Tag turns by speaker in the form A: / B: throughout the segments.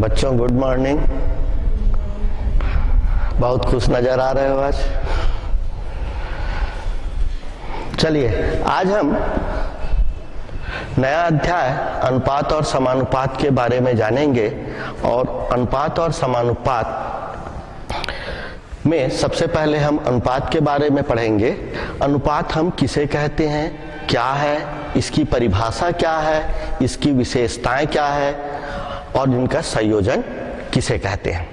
A: बच्चों good morning. बहुत खुश नजर आ रहे हो आज। चलिए आज हम नया अध्याय अनुपात और समानुपात के बारे में जानेंगे। और अनुपात और समानुपात में सबसे पहले हम अनुपात के बारे में पढ़ेंगे। अनुपात हम किसे कहते हैं, क्या है, इसकी परिभाषा क्या है, इसकी विशेषताएं क्या है और इनका संयोजन किसे कहते हैं।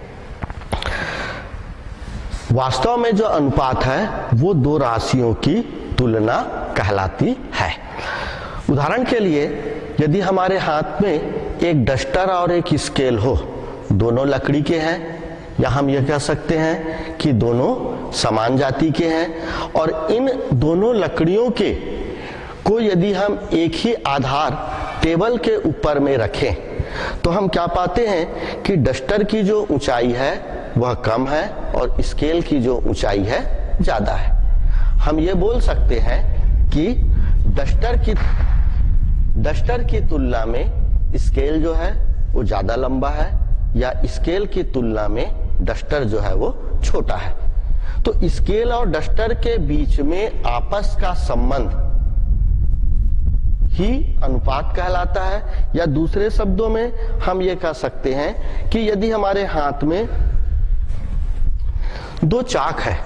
A: वास्तव में जो अनुपात है वो दो राशियों की तुलना कहलाती है। उदाहरण के लिए यदि हमारे हाथ में एक डस्टर और एक स्केल हो, दोनों लकड़ी के हैं, या हम यह कह सकते हैं कि दोनों समान जाति के हैं, और इन दोनों लकड़ियों के को यदि हम एक ही आधार टेबल के ऊपर में रखें तो हम क्या पाते हैं कि डस्टर की जो ऊंचाई है वह कम है और स्केल की जो ऊंचाई है ज्यादा है। हम ये बोल सकते हैं कि डस्टर की तुलना में स्केल जो है वो ज्यादा लंबा है, या स्केल की तुलना में डस्टर जो है वो छोटा है। तो स्केल और डस्टर के बीच में आपस का संबंध ही अनुपात कहलाता है। या दूसरे शब्दों में हम ये कह सकते हैं कि यदि हमारे हाथ में दो चाक है,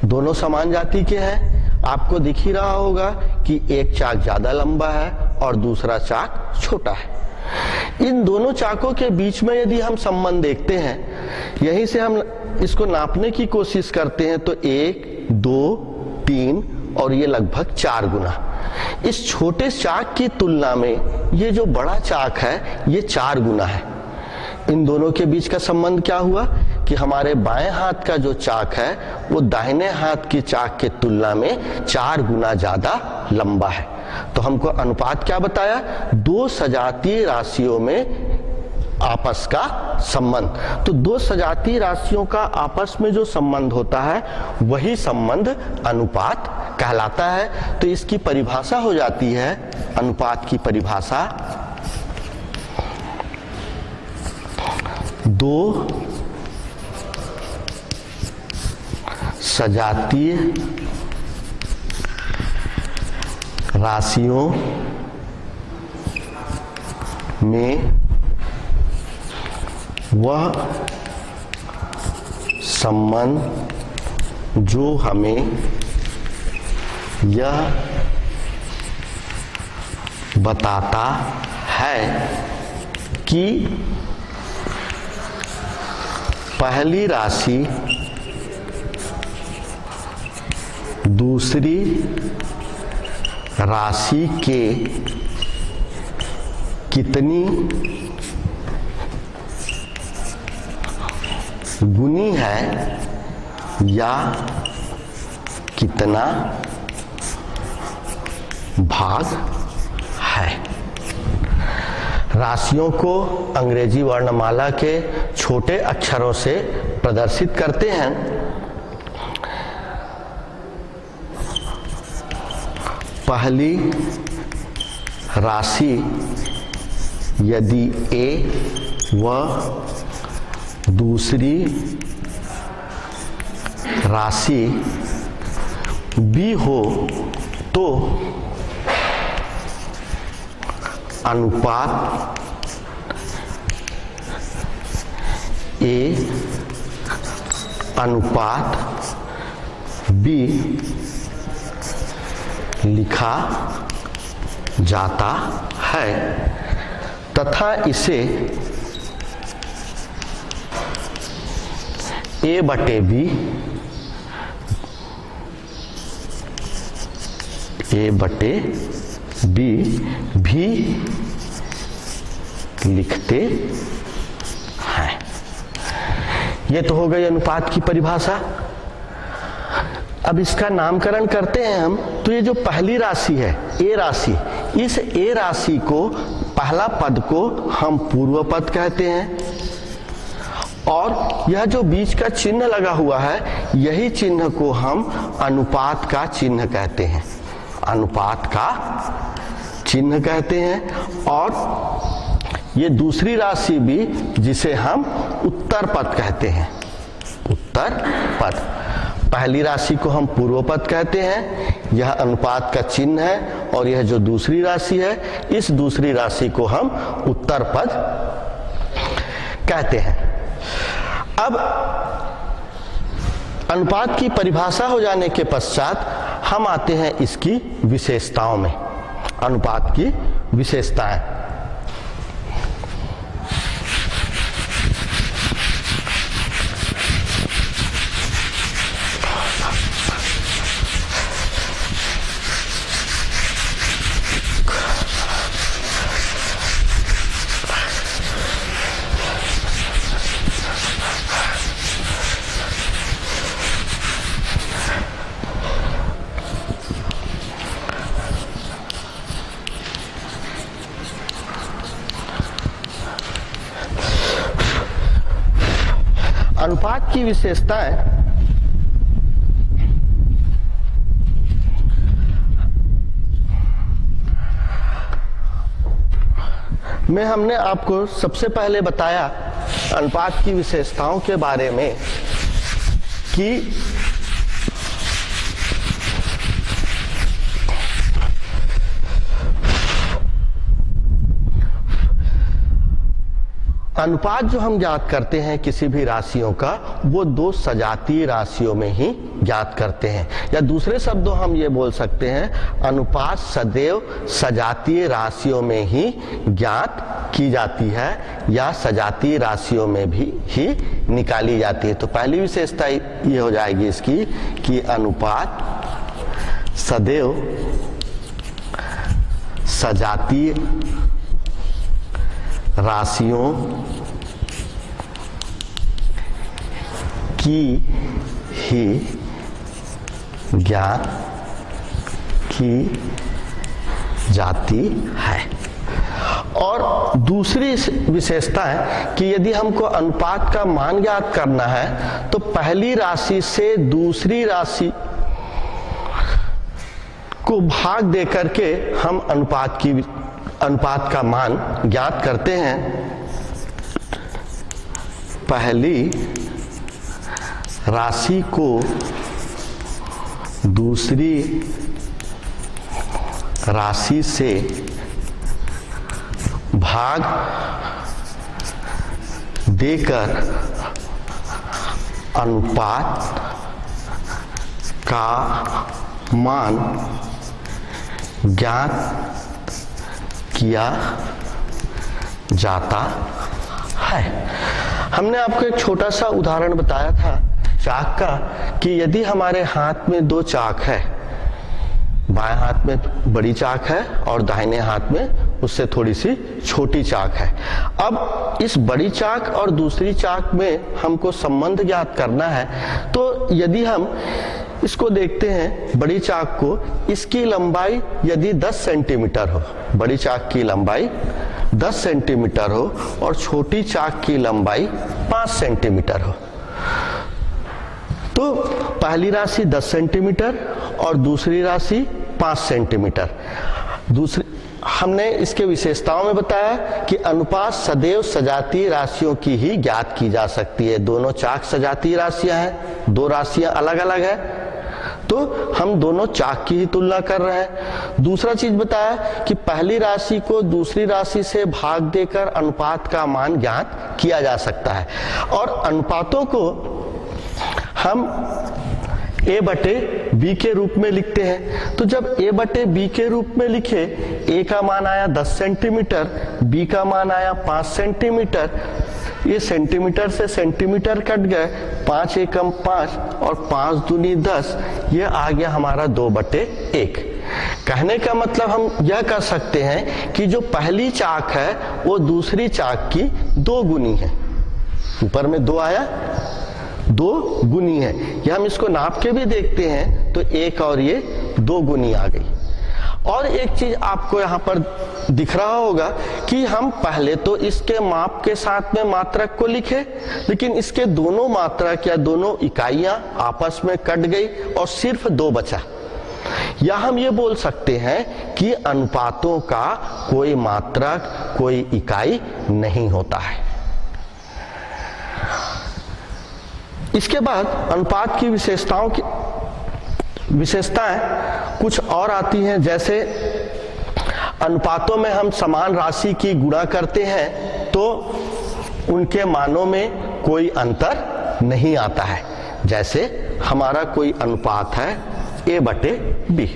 A: दोनों समान जाति के हैं, आपको दिख ही रहा होगा कि एक चाक ज्यादा लंबा है और दूसरा चाक छोटा है। इन दोनों चाकों के बीच में यदि हम संबंध देखते हैं, यहीं से हम इसको नापने की कोशिश करते हैं, तो 1, 2, 3 और ये लगभग 4 गुना। इस छोटे चाक की तुलना में ये जो बड़ा चाक है ये 4 गुना है। इन दोनों के बीच का संबंध क्या हुआ कि हमारे बाएं हाथ का जो चाक है वो दाहिने हाथ की चाक की तुलना में 4 गुना ज्यादा लंबा है। तो हमको अनुपात क्या बताया? दो सजातीय राशियों में आपस का संबंध। तो दो सजातीय राशियों का आपस में जो संबंध होता है वही संबंध अनुपात कहलाता है। तो इसकी परिभाषा हो जाती है, अनुपात की परिभाषा, दो सजातीय राशियों में वह संबंध जो हमें यह बताता है कि पहली राशि दूसरी राशि के कितनी गुनी है या कितना भाग है। राशियों को अंग्रेजी वर्णमाला के छोटे अक्षरों से प्रदर्शित करते हैं। पहली राशि यदि A व दूसरी राशि B हो तो अनुपात A अनुपात B लिखा जाता है तथा इसे A बटे B भी लिखते हैं। ये तो हो गई अनुपात की परिभाषा। अब इसका नामकरण करते हैं हम। तो ये जो पहली राशि है A राशि, इस A राशि को पहला पद को हम पूर्व पद कहते हैं, और यह जो बीच का चिन्ह लगा हुआ है यही चिन्ह को हम अनुपात का चिन्ह कहते हैं, अनुपात का चिन्ह कहते हैं। और ये दूसरी राशि भी, जिसे हम उत्तर पद कहते हैं, उत्तर पद। पहली राशि को हम पूर्व पद कहते हैं, यह अनुपात का चिन्ह है, और यह जो दूसरी राशि है, इस दूसरी राशि को हम उत्तर पद कहते हैं। अब अनुपात की परिभाषा हो जाने के पश्चात हम आते हैं इसकी विशेषताओं में, अनुपात की विशेषताएं। अनुपात की विशेषताएं में हमने आपको सबसे पहले बताया अनुपात की विशेषताओं के बारे में कि अनुपात जो हम ज्ञात करते हैं किसी भी राशियों का, वो दो सजातीय राशियों में ही ज्ञात करते हैं, या दूसरे शब्दों हम ये बोल सकते हैं अनुपात सदैव सजातीय राशियों में ही ज्ञात की जाती है, या सजातीय राशियों में भी ही निकाली जाती है। तो पहली विशेषता ये हो जाएगी इसकी कि अनुपात सदैव सजातीय राशियों की ही ज्ञात की जाती है। और दूसरी विशेषता है कि यदि हमको अनुपात का मान ज्ञात करना है तो पहली राशि से दूसरी राशि को भाग दे करके हम अनुपात का मान ज्ञात करते हैं। पहली राशि को दूसरी राशि से भाग देकर अनुपात का मान ज्ञात किया जाता है। हमने आपको एक छोटा सा उदाहरण बताया था चाक का, कि यदि हमारे हाथ में दो चाक है, बाएं हाथ में बड़ी चाक है और दाहिने हाथ में उससे थोड़ी सी छोटी चाक है। अब इस बड़ी चाक और दूसरी चाक में हमको संबंध ज्ञात करना है, तो यदि हम इसको देखते हैं बड़ी चाक को, इसकी लंबाई यदि 10 सेंटीमीटर हो, बड़ी चाक की लंबाई 10 सेंटीमीटर हो और छोटी चाक की लंबाई 5 सेंटीमीटर हो, तो पहली राशि 10 सेंटीमीटर और दूसरी राशि 5 सेंटीमीटर। दूसरी हमने इसके विशेषताओं में बताया कि अनुपात सदैव सजातीय राशियों की ही ज्ञात की जा सकती है। दोनों चाक सजातीय राशियां हैं, दो राशियां अलग अलग है, तो हम दोनों चाक की ही तुलना कर रहे हैं। दूसरा चीज बताया कि पहली राशि को दूसरी राशि से भाग देकर अनुपात का मान ज्ञात किया जा सकता है। और अनुपातों को हम a बटे b के रूप में लिखते हैं। तो जब a बटे b के रूप में लिखे, a का मान आया 10 सेंटीमीटर, b का मान आया 5 सेंटीमीटर, ये सेंटीमीटर से सेंटीमीटर कट गए, 5 एकम 5 और 5 दूनी 10, ये आ गया हमारा 2 बटे 1। कहने का मतलब हम यह कर सकते हैं कि जो पहली चाक है वो दूसरी चाक की 2 गुनी है। ऊपर में 2 आया, 2 गुनी है। या हम इसको नाप के भी देखते हैं तो 1 और ये 2 गुनी आ गई। और एक चीज आपको यहाँ पर दिख रहा होगा कि हम पहले तो इसके माप के साथ में मात्रक को लिखे, लेकिन इसके दोनों मात्रक या दोनों इकाइयां आपस में कट गई और सिर्फ 2 बचा। या हम ये बोल सकते हैं कि अनुपातों का कोई मात्रक, कोई इकाई नहीं होता है। इसके बाद अनुपात की विशेषताएं कुछ और आती हैं, जैसे अनुपातों में हम समान राशि की गुणा करते हैं तो उनके मानों में कोई अंतर नहीं आता है। जैसे हमारा कोई अनुपात है A/B,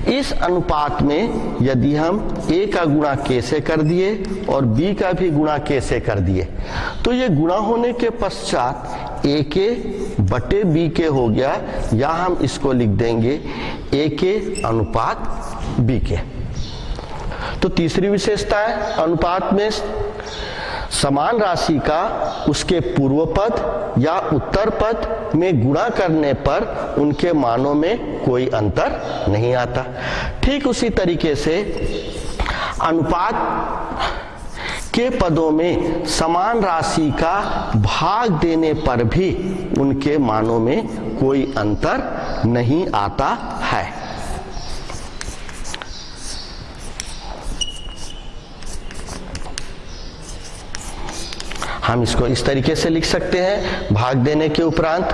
A: इस अनुपात में यदि हम A का गुणा K से कर दिए और B का भी गुणा K से कर दिए तो ये गुणा होने के पश्चात AK/B हो गया, या हम इसको लिख देंगे AK/B। तो तीसरी विशेषता है अनुपात में समान राशि का उसके पूर्व पद या उत्तर पद में गुणा करने पर उनके मानों में कोई अंतर नहीं आता। ठीक उसी तरीके से अनुपात के पदों में समान राशि का भाग देने पर भी उनके मानों में कोई अंतर नहीं आता है। हम इसको इस तरीके से लिख सकते हैं, भाग देने के उपरांत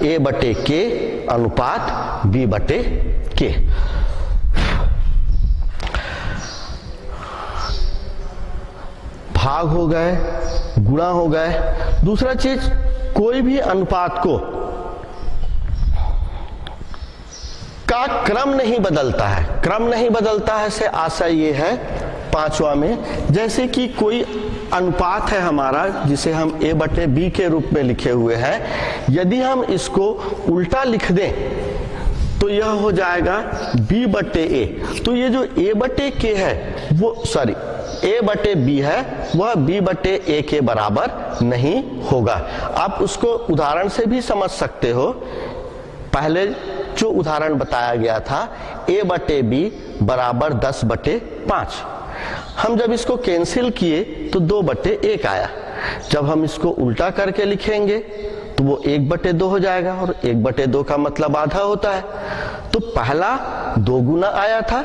A: A/K अनुपात B/K। भाग हो गए, गुणा हो गए। दूसरा चीज, कोई भी अनुपात का क्रम नहीं बदलता है। क्रम नहीं बदलता है से आशय ये है पांचवा में, जैसे कि कोई अनुपात है हमारा जिसे हम A/B के रूप में लिखे हुए हैं, यदि हम इसको उल्टा लिख दें तो यह हो जाएगा B/A। तो ये जो A/K है वो A/B है वह B/A के बराबर नहीं होगा। आप उसको उदाहरण से भी समझ सकते हो। पहले जो उदाहरण बताया गया था A/B बराबर 10/5, हम जब इसको कैंसिल किए तो 2/1 आया। जब हम इसको उल्टा करके लिखेंगे तो वो 1/2 हो जाएगा, और 1/2 का मतलब आधा होता है। तो पहला 2 गुना आया था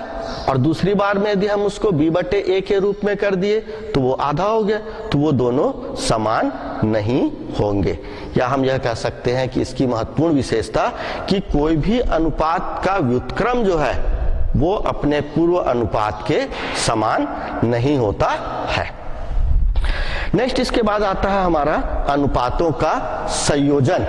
A: और दूसरी बार में यदि हम उसको B/A के रूप में कर दिए तो वो आधा हो गया। तो वो दोनों समान नहीं होंगे। या हम यह कह सकते हैं कि इसकी महत्वपूर्ण विशेषता कि कोई भी अनुपात का व्युत्क्रम जो है वो अपने पूर्व अनुपात के समान नहीं होता है। नेक्स्ट इसके बाद आता है हमारा अनुपातों का संयोजन।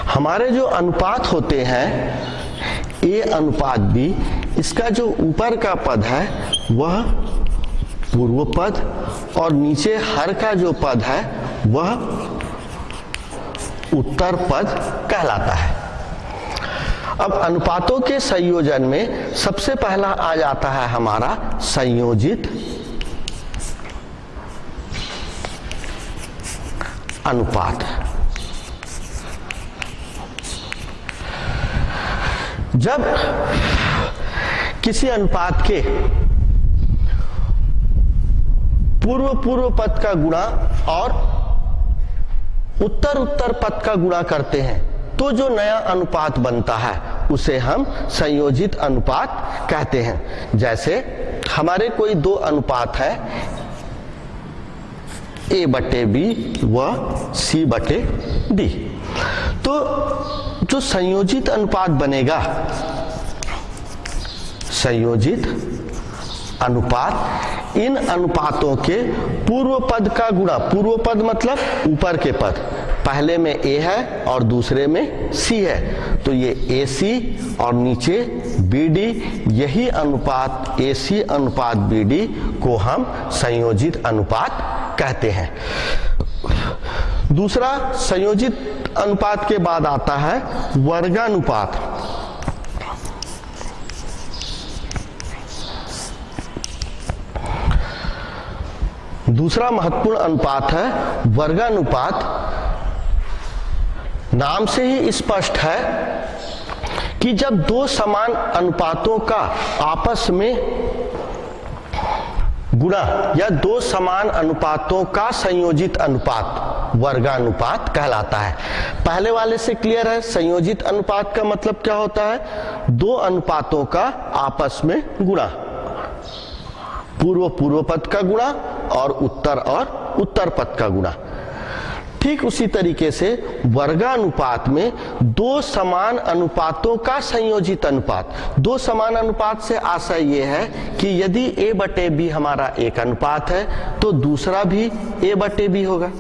A: हमारे जो अनुपात होते हैं A/B, इसका जो ऊपर का पद है वह पूर्व पद और नीचे हर का जो पद है वह उत्तर पद कहलाता है। अब अनुपातों के संयोजन में सबसे पहला आ जाता है हमारा संयोजित अनुपात। जब किसी अनुपात के पूर्व पद का गुणा और उत्तर पद का गुणा करते हैं तो जो नया अनुपात बनता है उसे हम संयोजित अनुपात कहते हैं। जैसे हमारे कोई दो अनुपात है A/B व C/D, तो जो संयोजित अनुपात बनेगा, संयोजित अनुपात इन अनुपातों के पूर्व पद का गुणा, पूर्व पद मतलब ऊपर के पद, पहले में ए है और दूसरे में सी है, तो ये AC और नीचे BD, यही अनुपात AC अनुपात BD को हम संयोजित अनुपात कहते हैं। दूसरा संयोजित अनुपात के बाद आता है वर्गानुपात। दूसरा महत्वपूर्ण अनुपात है वर्गानुपात। नाम से ही स्पष्ट है कि जब दो समान अनुपातों का आपस में गुणा या दो समान अनुपातों का संयोजित अनुपात वर्गानुपात कहलाता है। पहले वाले से क्लियर है, संयोजित अनुपात का मतलब क्या होता है? दो अनुपातों का आपस में गुणा, पूर्व पद का गुणा और उत्तर पद का गुणा। ठीक उसी तरीके से वर्गानुपात में दो समान अनुपातों का संयोजित अनुपात। दो समान अनुपात से आशय ये है कि यदि A/B हमारा एक अनुपात है तो दूसरा भी A/B होगा,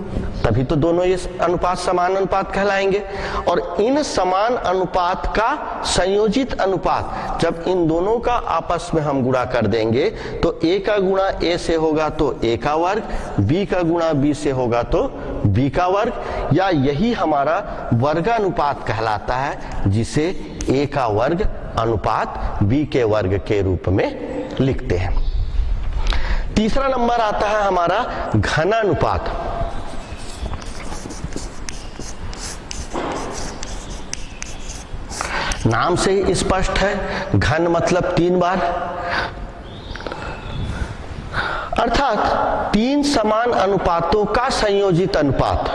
A: तभी तो दोनों ये अनुपात समान अनुपात कहलाएंगे। और इन समान अनुपात का संयोजित अनुपात, जब इन दोनों का आपस में हम गुणा कर देंगे तो A का गुणा A से होगा तो A का वर्ग, B का गुणा B से होगा तो B का वर्ग, या यही हमारा वर्गानुपात कहलाता है, जिसे A का वर्ग अनुपात B के वर्ग के रूप में लिखते हैं। तीसरा नंबर आता है हमारा घनानुपात। नाम से ही स्पष्ट है, घन मतलब 3 बार, अर्थात 3 समान अनुपातों का संयोजित अनुपात।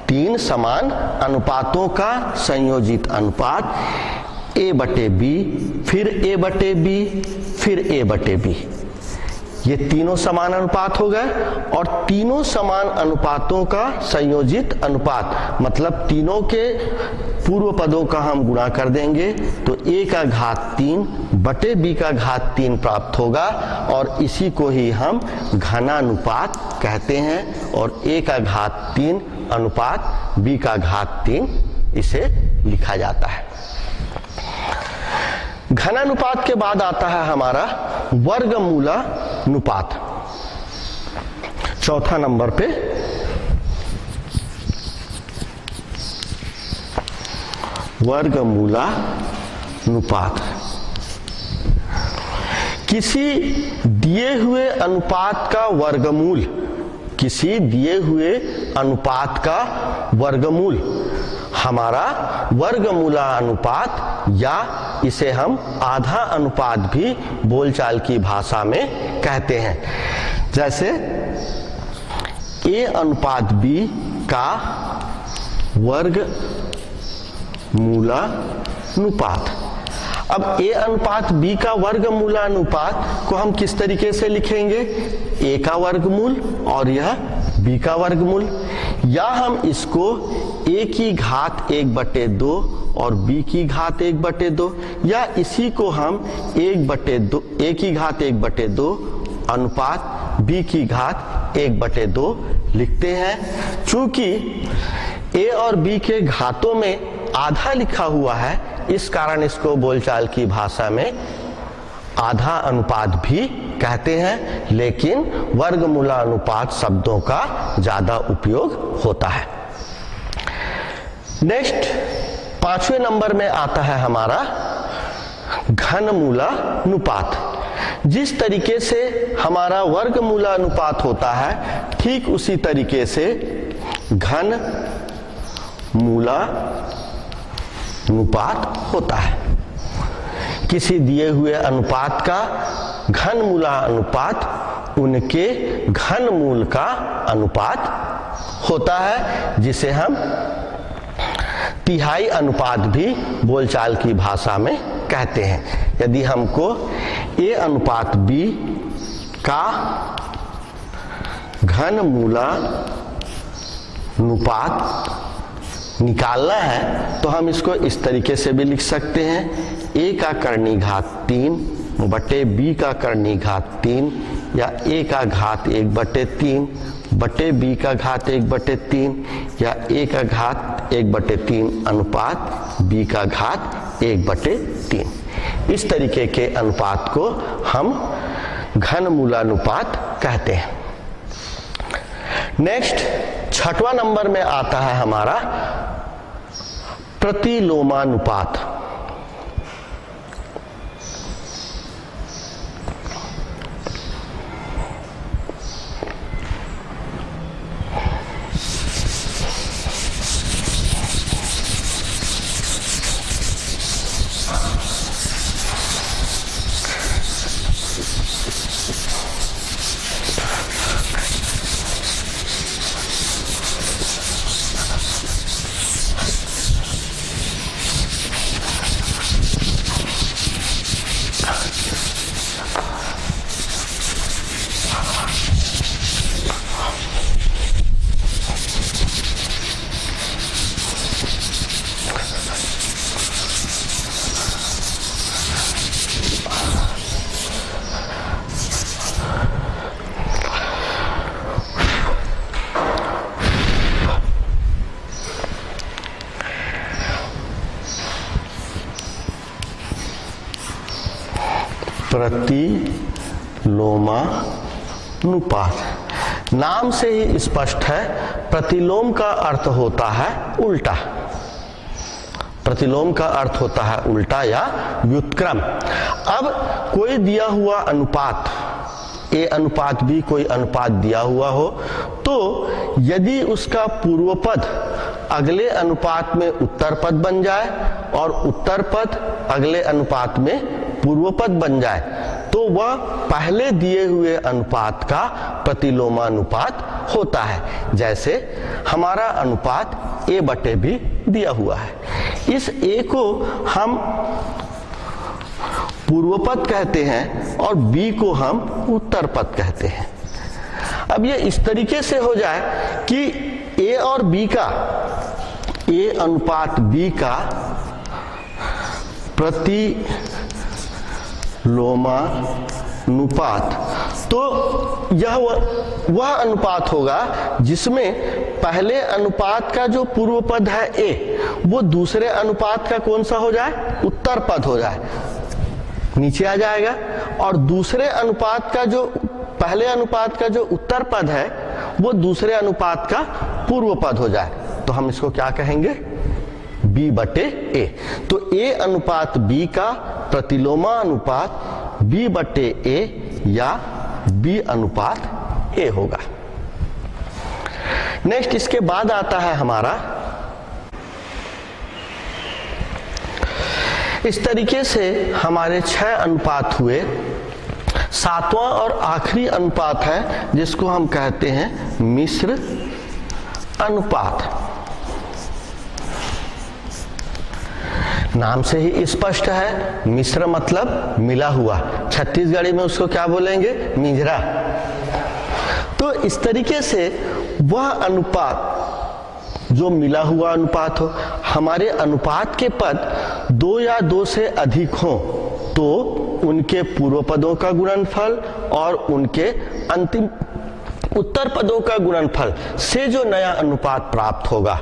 A: 3 समान अनुपातों का संयोजित अनुपात A/B, फिर A/B, फिर A/B, ये तीनों समान अनुपात हो गए। और तीनों समान अनुपातों का संयोजित अनुपात मतलब तीनों के पूर्व पदों का हम गुणा कर देंगे तो A का घात 3 बटे B का घात 3 प्राप्त होगा, और इसी को ही हम घनानुपात कहते हैं। और A का घात 3 अनुपात B का घात 3 इसे लिखा जाता है। घनानुपात के बाद आता है हमारा वर्गमूलानुपात। चौथा नंबर पे वर्गमूलानुपात। किसी दिए हुए अनुपात का वर्गमूल, किसी दिए हुए अनुपात का वर्गमूल हमारा वर्गमूलानुपात, या इसे हम आधा अनुपात भी बोलचाल की भाषा में कहते हैं। जैसे A/B का वर्गमूलानुपात। अब A/B का वर्गमूलानुपात को हम किस तरीके से लिखेंगे? A का वर्गमूल और यह B का वर्गमूल, या हम इसको A की घात 1/2 और B की घात 1/2, या इसी को हम 1/2 A की घात 1/2 अनुपात B की घात 1/2 लिखते हैं। चूंकि A और B के घातों में आधा लिखा हुआ है, इस कारण इसको बोलचाल की भाषा में आधा अनुपात भी कहते हैं, लेकिन वर्गमूलानुपात शब्दों का ज्यादा उपयोग होता है। नेक्स्ट 5वें नंबर में आता है हमारा घनमूलानुपात। जिस तरीके से हमारा वर्गमूलानुपात होता है, ठीक उसी तरीके से घनमूलानुपात होता है। किसी दिए हुए अनुपात का घनमूलानुपात उनके घनमूल का अनुपात होता है, जिसे हम तिहाई अनुपात भी बोलचाल की भाषा में कहते हैं। यदि हमको A/B का घनमूलानुपात निकालना है तो हम इसको इस तरीके से भी लिख सकते हैं, A का करनी घात 3 बटे B का करनी घात 3 या a का घात 1/3 बटे b का घात 1/3 या a का घात 1/3 अनुपात b का घात 1/3। इस तरीके के अनुपात को हम घनमूलानुपात कहते हैं। नेक्स्ट 6वां नंबर में आता है हमारा प्रतिलोमानुपात। प्रतिलोमानुपात नाम से ही स्पष्ट है, प्रतिलोम का अर्थ होता है उल्टा। प्रतिलोम का अर्थ होता है उल्टा या व्युत्क्रम। अब कोई दिया हुआ अनुपात a अनुपात b कोई अनुपात दिया हुआ हो, तो यदि उसका पूर्व पद अगले अनुपात में उत्तर पद बन जाए और उत्तर पद अगले अनुपात में पूर्व पद बन जाए, तो वह पहले दिए हुए अनुपात का प्रतिलोमानुपात होता है। जैसे हमारा अनुपात a/b दिया हुआ है, इस a को हम पूर्व पद कहते हैं और b को हम उत्तर पद कहते हैं। अब ये इस तरीके से हो जाए कि a और b का, a अनुपात b का प्रतिलोमानुपात, तो यह वह अनुपात होगा जिसमें पहले अनुपात का जो पूर्व पद है a, वो दूसरे अनुपात का कौन सा हो जाए, उत्तर पद हो जाए, नीचे आ जाएगा, और दूसरे अनुपात का जो पहले अनुपात का जो उत्तर पद है वो दूसरे अनुपात का पूर्व पद हो जाए। तो हम इसको क्या कहेंगे, b/a। तो a अनुपात b का प्रतिलोमानुपात b/a या b अनुपात a होगा। नेक्स्ट इसके बाद आता है हमारा, इस तरीके से हमारे 6 अनुपात हुए। 7वां और आखिरी अनुपात है जिसको हम कहते हैं मिश्र अनुपात। नाम से ही स्पष्ट है, मिश्र मतलब मिला हुआ, छत्तीसगढ़ी में उसको क्या बोलेंगे, मिंजरा। तो इस तरीके से वह अनुपात जो मिला हुआ अनुपात हो, हमारे अनुपात के पद 2 या 2 से अधिक हों तो उनके पूर्व पदों का गुणनफल और उनके अंतिम उत्तर पदों का गुणनफल से जो नया अनुपात प्राप्त होगा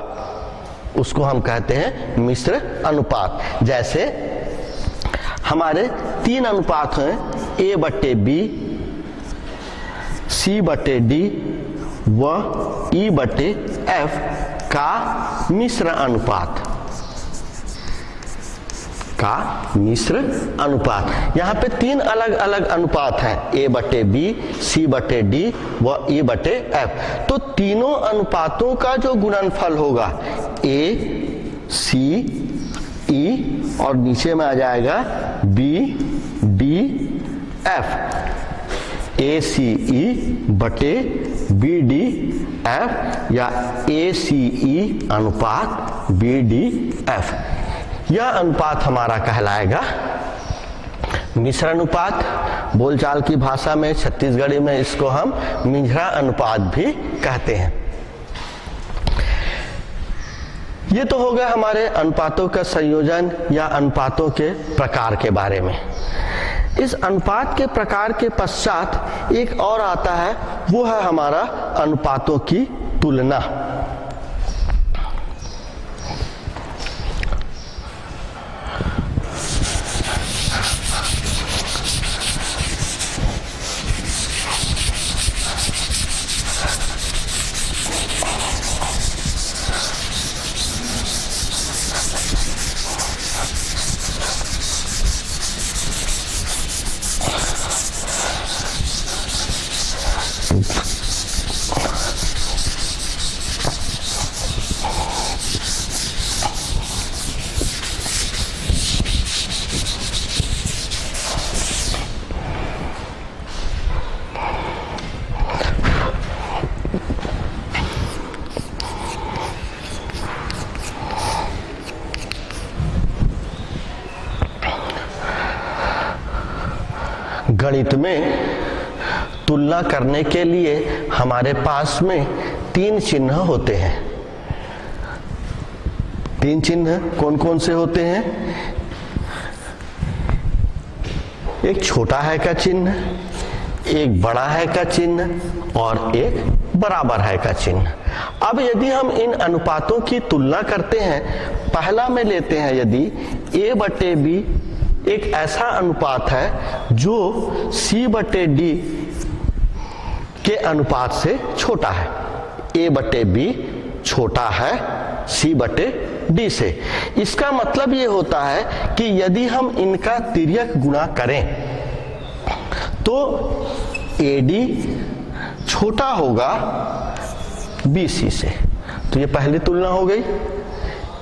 A: उसको हम कहते हैं मिश्र अनुपात। जैसे हमारे 3 अनुपात हैं, a/b, c/d व e/f का मिश्र अनुपात, का मिश्र अनुपात। यहाँ पे 3 अलग अलग अनुपात हैं, a/b, c/d व e/f। तो तीनों अनुपातों का जो गुणनफल होगा a, c, e और नीचे में आ जाएगा b, d, f, ACE/BDF या ACE अनुपात BDF, यह अनुपात हमारा कहलाएगा मिश्र अनुपात। बोलचाल की भाषा में छत्तीसगढ़ी में इसको हम मिंजरा अनुपात भी कहते हैं। ये तो हो गया हमारे अनुपातों का संयोजन या अनुपातों के प्रकार के बारे में। इस अनुपात के प्रकार के पश्चात एक और आता है, वो है हमारा अनुपातों की तुलना। गणित में तुलना करने के लिए हमारे पास में 3 चिन्ह होते हैं। 3 चिन्ह कौन कौन से होते हैं? एक छोटा है का चिन्ह, एक बड़ा है का चिन्ह और एक बराबर है का चिन्ह। अब यदि हम इन अनुपातों की तुलना करते हैं, पहला में लेते हैं यदि A/B एक ऐसा अनुपात है जो C/D के अनुपात से छोटा है। A/B छोटा है C/D से। इसका मतलब ये होता है कि यदि हम इनका तिर्यक गुणा करें तो AD छोटा होगा BC से। तो ये पहली तुलना हो गई।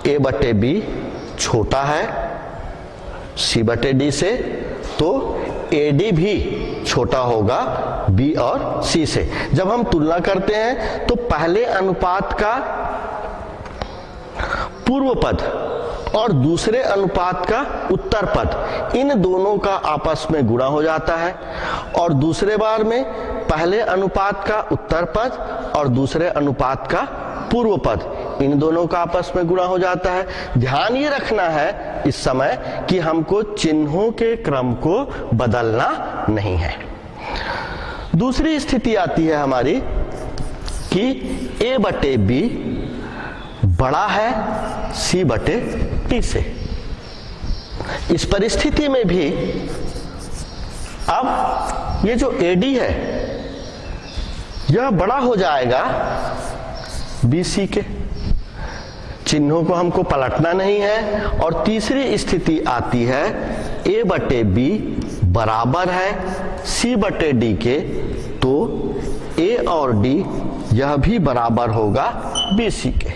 A: A/B छोटा है C/D से, तो AD भी छोटा होगा B और C से। जब हम तुलना करते हैं तो पहले अनुपात का पूर्व पद और दूसरे अनुपात का उत्तर पद, इन दोनों का आपस में गुणा हो जाता है, और दूसरे बार में पहले अनुपात का उत्तर पद और दूसरे अनुपात का पूर्व पद, इन दोनों का आपस में गुणा हो जाता है। ध्यान ये रखना है इस समय कि हमको चिन्हों के क्रम को बदलना नहीं है। दूसरी स्थिति आती है हमारी कि A/B बड़ा है C/D से। इस परिस्थिति में भी अब ये जो AD है यह बड़ा हो जाएगा BC के। चिन्हों को हमको पलटना नहीं है। और तीसरी स्थिति आती है A/B बराबर है C/D के, तो A और D यह भी बराबर होगा BC के।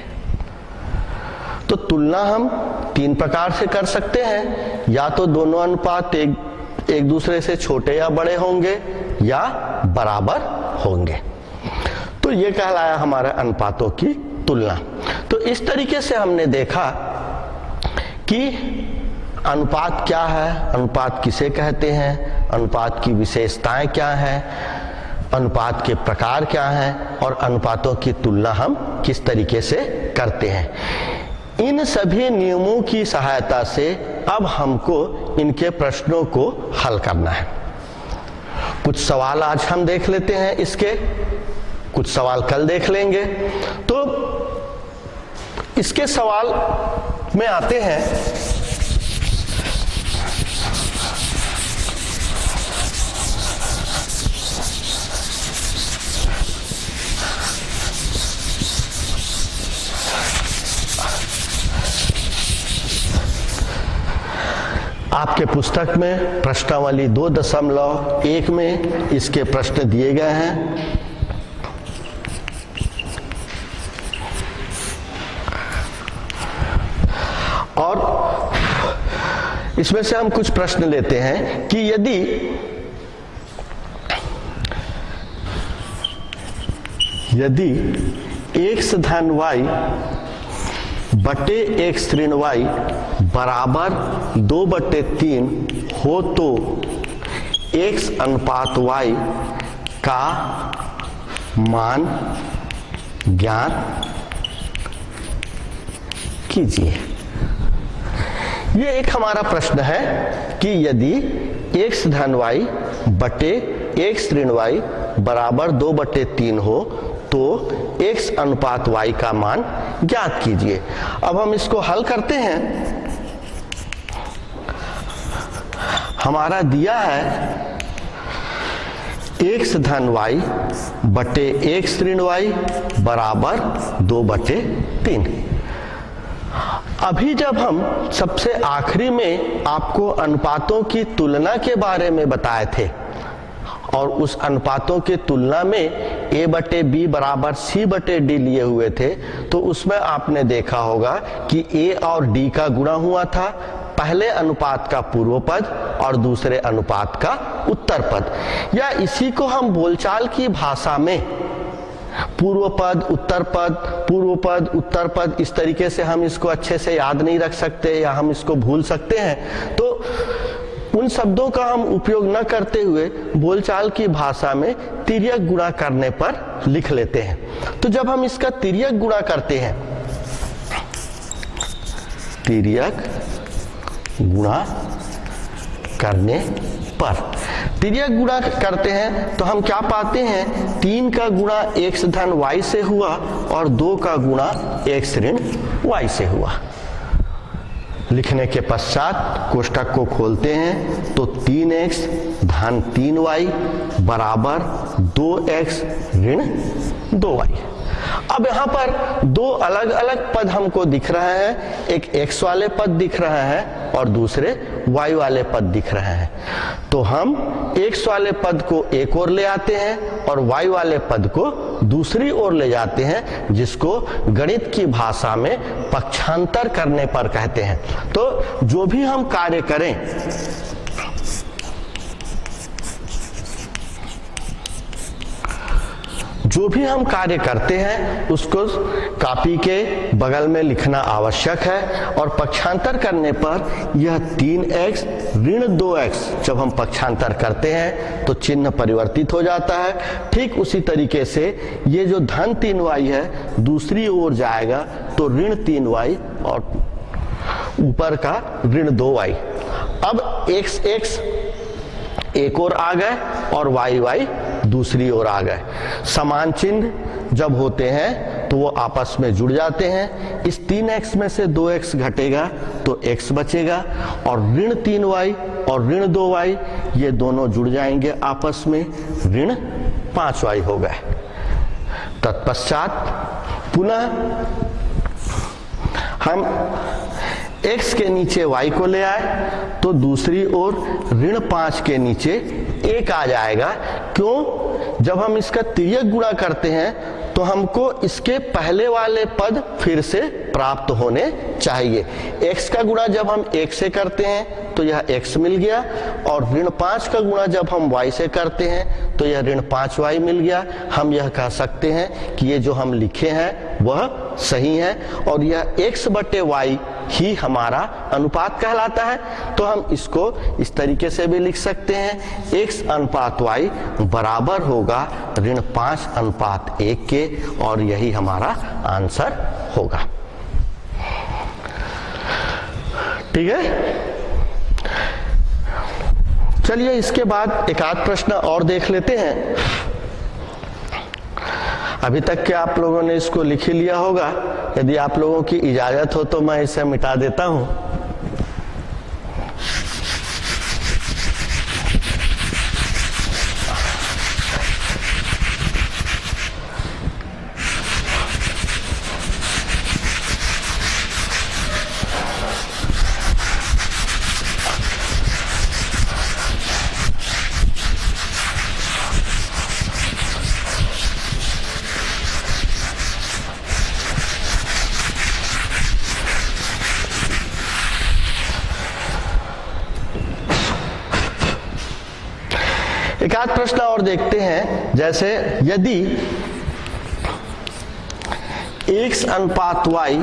A: तो तुलना हम 3 प्रकार से कर सकते हैं, या तो दोनों अनुपात एक दूसरे से छोटे या बड़े होंगे या बराबर होंगे। तो ये कहलाया हमारा अनुपातों की तुलना। तो इस तरीके से हमने देखा कि अनुपात क्या है, अनुपात किसे कहते हैं, अनुपात की विशेषताएं क्या हैं, अनुपात के प्रकार क्या हैं और अनुपातों की तुलना हम किस तरीके से करते हैं। इन सभी नियमों की सहायता से अब हमको इनके प्रश्नों को हल करना है। कुछ सवाल आज हम देख लेते हैं इसके, कुछ सवाल कल देख लेंगे। तो इसके सवाल में आते हैं। आपके पुस्तक में प्रश्नावली 2.1 में इसके प्रश्न दिए गए हैं। और इसमें से हम कुछ प्रश्न लेते हैं कि यदि x धन y बटे x ऋण y बराबर 2/3 हो तो x अनुपात y का मान ज्ञात कीजिए। ये एक हमारा प्रश्न है कि यदि x धन y बटे x ऋण y बराबर 2/3 हो तो x अनुपात y का मान ज्ञात कीजिए। अब हम इसको हल करते हैं। हमारा दिया है x धन y बटे x ऋण y बराबर 2/3। अभी जब हम सबसे आखिरी में आपको अनुपातों की तुलना के बारे में बताए थे और उस अनुपातों के तुलना में a बटे b बराबर c बटे d लिए हुए थे, तो उसमें आपने देखा होगा कि a और d का गुणा हुआ था, पहले अनुपात का पूर्व पद और दूसरे अनुपात का उत्तर पद, या इसी को हम बोलचाल की भाषा में पूर्व पद उत्तर पद, पूर्व पद उत्तर पद, इस तरीके से हम इसको अच्छे से याद नहीं रख सकते या हम इसको भूल सकते हैं। तो उन शब्दों का हम उपयोग न करते हुए बोलचाल की भाषा में तिर्यक गुणा करने पर लिख लेते हैं। तो जब हम इसका तिर्यक गुणा करते हैं, तिर्यक गुणा करने पर, तिर्यक गुणा करते हैं तो हम क्या पाते हैं, 3 का गुणा x धन y से हुआ और 2 का गुणा x ऋण y से हुआ। लिखने के पश्चात कोष्टक को खोलते हैं तो 3x धन 3y बराबर 2x ऋण 2y। अब यहाँ पर दो अलग अलग पद हमको दिख रहे हैं, एक x वाले पद दिख रहा है और दूसरे y वाले पद दिख रहे हैं। तो हम x वाले पद को एक ओर ले आते हैं और y वाले पद को दूसरी ओर ले जाते हैं, जिसको गणित की भाषा में पक्षांतर करने पर कहते हैं। तो जो भी हम कार्य करें, जो भी हम कार्य करते हैं उसको कॉपी के बगल में लिखना आवश्यक है। और पक्षांतर करने पर यह 3x ऋण 2x जब हम पक्षांतर करते हैं तो चिन्ह परिवर्तित हो जाता है। ठीक उसी तरीके से ये जो धन 3y है दूसरी ओर जाएगा तो ऋण 3y और ऊपर का ऋण 2y। अब x एक ओर आ गए और y दूसरी ओर आ गए। समान चिन्ह जब होते हैं तो वो आपस में जुड़ जाते हैं। इस 3x में से 2x घटेगा तो x बचेगा और ऋण 3y और ऋण 2y ये दोनों जुड़ जाएंगे आपस में, ऋण 5y हो गए। तत्पश्चात पुनः हम x के नीचे y को ले आए तो दूसरी ओर ऋण 5 के नीचे 1 आ जाएगा। क्यों? जब हम इसका तिर्यक गुणा करते हैं तो हमको इसके पहले वाले पद फिर से प्राप्त होने चाहिए। x का गुणा जब हम 1 से करते हैं तो यह x मिल गया और ऋण 5 का गुणा जब हम y से करते हैं तो यह ऋण 5y मिल गया। हम यह कह सकते हैं कि ये जो हम लिखे हैं वह सही है और यह x बटे y ही हमारा अनुपात कहलाता है। तो हम इसको इस तरीके से भी लिख सकते हैं, x अनुपात y बराबर होगा ऋण 5 अनुपात 1 के, और यही हमारा आंसर होगा। ठीक है, चलिए इसके बाद एक आध प्रश्न और देख लेते हैं। अभी तक के आप लोगों ने इसको लिख ही लिया होगा। यदि आप लोगों की इजाजत हो तो मैं इसे मिटा देता हूं। एक आध प्रश्न और देखते हैं। जैसे यदि x अनुपात y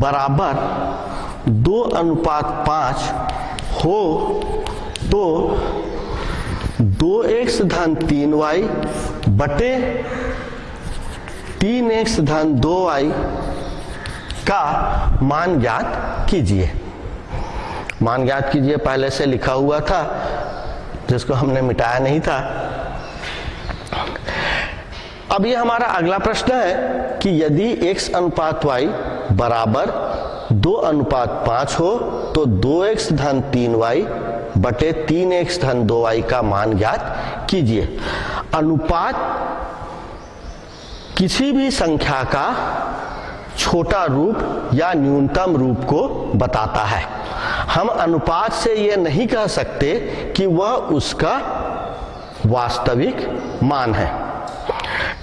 A: बराबर 2 अनुपात 5 हो तो 2x धन 3y बटे 3x धन 2y का मान ज्ञात कीजिए। मान ज्ञात कीजिए पहले से लिखा हुआ था जिसको हमने मिटाया नहीं था। अब ये हमारा अगला प्रश्न है कि यदि x अनुपात y बराबर 2:5 हो तो 2x धन 3y बटे 3x धन 2y का मान ज्ञात कीजिए। अनुपात किसी भी संख्या का छोटा रूप या न्यूनतम रूप को बताता है। हम अनुपात से यह नहीं कह सकते कि वह उसका वास्तविक मान है।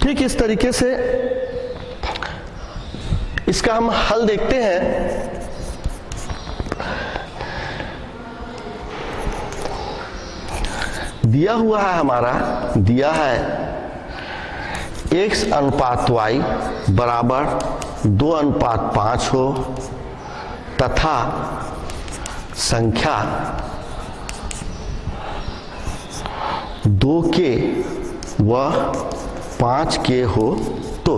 A: ठीक इस तरीके से इसका हम हल देखते हैं। दिया हुआ है हमारा, दिया है x अनुपात y बराबर 2:5 हो तथा संख्या 2 के व 5 के हो तो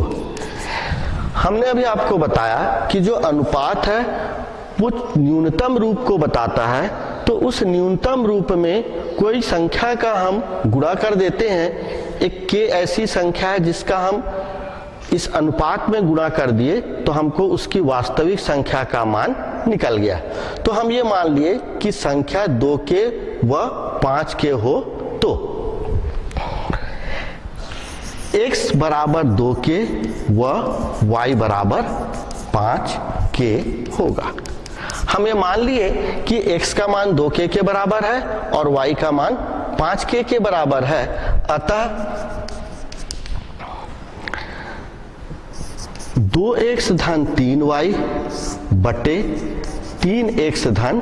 A: हमने अभी आपको बताया कि जो अनुपात है वो न्यूनतम रूप को बताता है। तो उस न्यूनतम रूप में कोई संख्या का हम गुणा कर देते हैं। एक k ऐसी संख्या है जिसका हम इस अनुपात में गुणा कर दिए तो हमको उसकी वास्तविक संख्या का मान निकल गया। तो हम ये मान लिए कि संख्या 2 के व 5 के हो तो x बराबर 2 के व y बराबर 5 के होगा। हम ये मान लिए कि x का मान 2 के बराबर है और y का मान 5 के बराबर है। अतः 2x धन 3y बटे 3x धन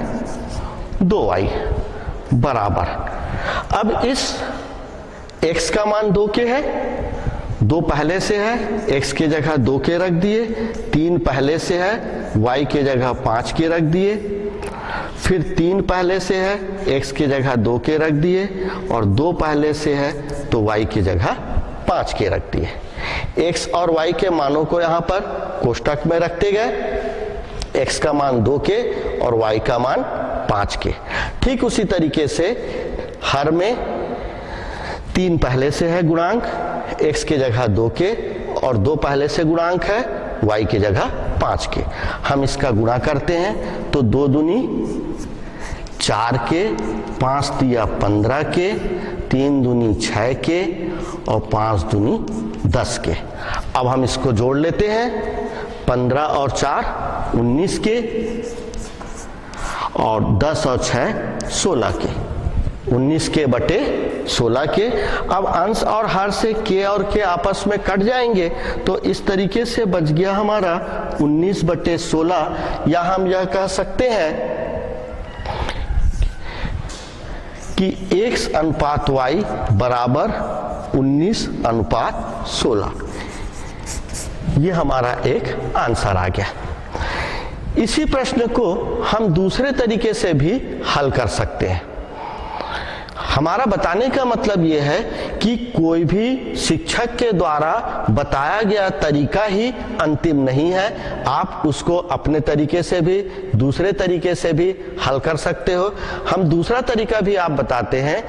A: 2y बराबर। अब इस x का मान 2 के है, 2 पहले से है, x की जगह 2 के रख दिए, 3 पहले से है, y की जगह 5 के रख दिए, फिर 3 पहले से है, x की जगह 2 के रख दिए और 2 पहले से है तो y की जगह 5 के रख दिए। x और y के मानों को यहाँ पर कोष्टक में रखते गए, x का मान 2 के और y का मान 5 के। ठीक उसी तरीके से हर में 3 पहले से है गुणांक, x की जगह 2 के और 2 पहले से गुणांक है, y की जगह 5 के। हम इसका गुणा करते हैं तो 2 दूनी 4 के, 5 तिया 15 के, 3 दूनी 6 के और 5 दूनी 10 के। अब हम इसको जोड़ लेते हैं, 15 और 4 19 के और 10 और 6 16 के, 19 के बटे 16 के। अब अंश और हर से के और के आपस में कट जाएंगे तो इस तरीके से बच गया हमारा 19 बटे 16। या हम यह कह सकते हैं कि x अनुपात y बराबर 19:16। ये हमारा एक आंसर आ गया। इसी प्रश्न को हम दूसरे तरीके से भी हल कर सकते हैं। हमारा बताने का मतलब यह है कि कोई भी शिक्षक के द्वारा बताया गया तरीका ही अंतिम नहीं है। आप उसको अपने तरीके से भी दूसरे तरीके से भी हल कर सकते हो। हम दूसरा तरीका भी आप बताते हैं,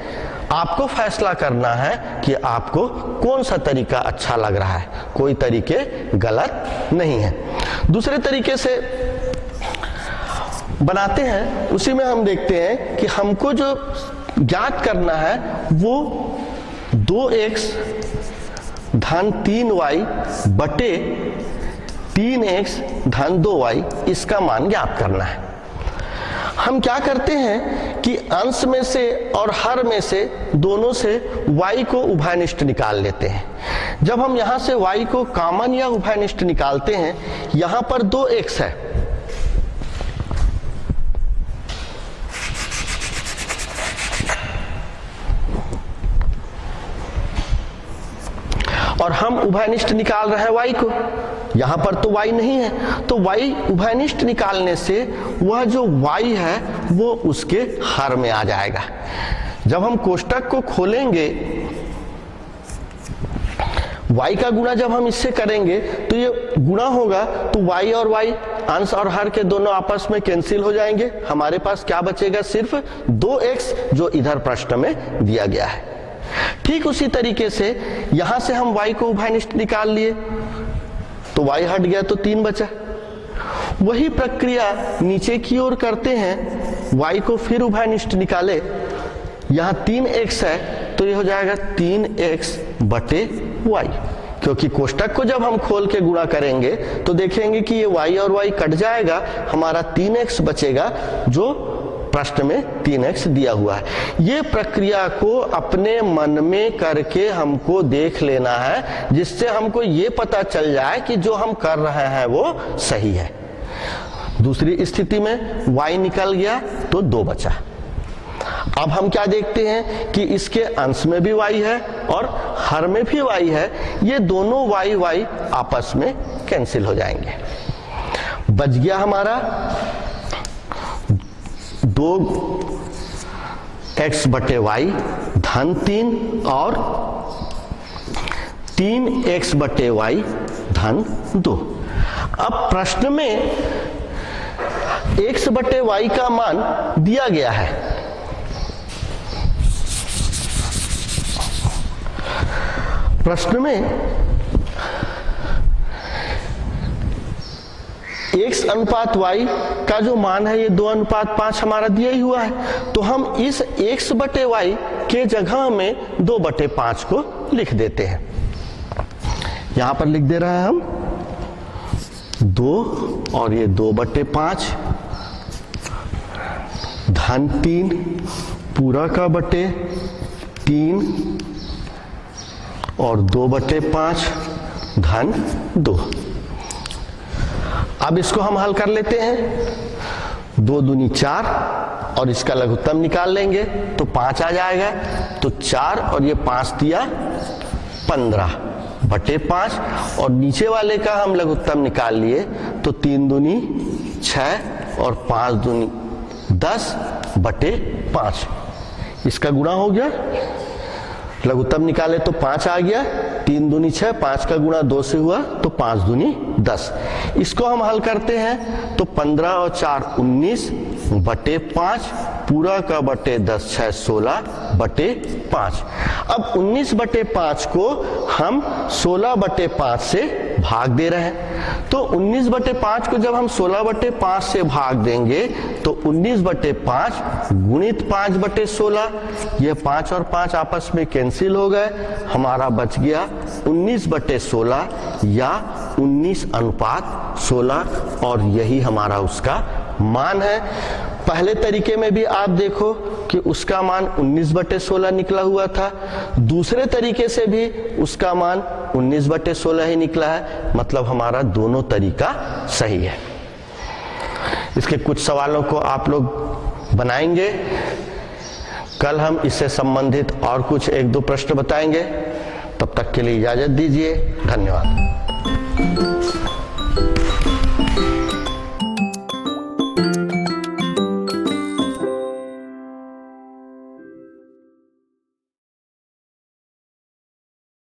A: आपको फैसला करना है कि आपको कौन सा तरीका अच्छा लग रहा है। कोई तरीके गलत नहीं है। दूसरे तरीके से बनाते हैं, उसी में हम देखते हैं कि हमको जो ज्ञात करना है वो 2x धन 3y बटे 3x धन 2y इसका मान ज्ञात करना है। हम क्या करते हैं कि अंश में से और हर में से दोनों से y को उभयनिष्ठ निकाल लेते हैं। जब हम यहां से y को कॉमन या उभयनिष्ठ निकालते हैं, यहां पर 2x है और हम उभयनिष्ठ निकाल रहे हैं y को। यहां पर तो y नहीं है, तो y उभयनिष्ठ निकालने से वह जो y है वो उसके हर में आ जाएगा। जब हम कोष्टक को खोलेंगे y का गुणा जब हम इससे करेंगे तो ये गुणा होगा, तो y और y अंश और हर के दोनों आपस में कैंसिल हो जाएंगे। हमारे पास क्या बचेगा? सिर्फ 2x, जो इधर प्रश्न में दिया गया है। ठीक उसी तरीके से यहां से हम y को उभयनिष्ठ निकाल लिए, तो y हट गया तो 3 बचा। वही प्रक्रिया नीचे की ओर करते हैं, y को फिर उभयनिष्ठ निकाले, यहां 3x है तो ये हो जाएगा 3x बटे y, क्योंकि कोष्टक को जब हम खोल के गुणा करेंगे तो देखेंगे कि ये y और y कट जाएगा, हमारा 3x बचेगा, जो प्रश्न में 3x दिया हुआ है। ये प्रक्रिया को अपने मन में करके हमको देख लेना है, जिससे हमको ये पता चल जाए कि जो हम कर रहे हैं वो सही है। दूसरी स्थिति में y निकल गया तो 2 बचा। अब हम क्या देखते हैं कि इसके अंश में भी y है और हर में भी y है, ये दोनों y आपस में कैंसिल हो जाएंगे। बच गया हमारा 2x बटे y धन 3 और 3x बटे y धन 2। अब प्रश्न में x बटे y का मान दिया गया है। प्रश्न में x अनुपात y का जो मान है ये 2:5 हमारा दिया ही हुआ है, तो हम इस x बटे y के जगह में 2/5 को लिख देते हैं। यहां पर लिख दे रहे हैं हम 2 और ये 2/5 धन 3 पूरा का बटे 3 और 2/5 धन 2। अब इसको हम हल कर लेते हैं। 2 दूनी 4 और इसका लघुत्तम निकाल लेंगे तो 5 आ जाएगा, तो 4 और ये 5 दिया 15/5, और नीचे वाले का हम लघुत्तम निकाल लिए तो 3 दूनी 6 और 5 दूनी 10/5। इसका गुणा हो गया, लघुत्तम निकाले तो 5 आ गया, 3 दूनी 6, 5 का गुणा 2 से हुआ तो 5 दूनी 10। इसको हम हल करते हैं तो 15 और 4 19/5 पूरा का बटे 10 6 16/5। अब 19/5 को हम 16/5 से भाग दे रहे हैं, तो 19/5 को जब हम 16/5 से भाग देंगे तो 19/5 गुणित 5/16, ये 5 और 5 आपस में कैंसिल हो गए, हमारा बच गया 19/16 या 19:16, और यही हमारा उसका मान है। पहले तरीके में भी आप देखो कि उसका मान 19/16 निकला हुआ था, दूसरे तरीके से भी उसका मान 19/16 ही निकला है, मतलब हमारा दोनों तरीका सही है। इसके कुछ सवालों को आप लोग बनाएंगे, कल हम इससे संबंधित और कुछ 1-2 प्रश्न बताएंगे। तब तक के लिए इजाजत दीजिए, धन्यवाद।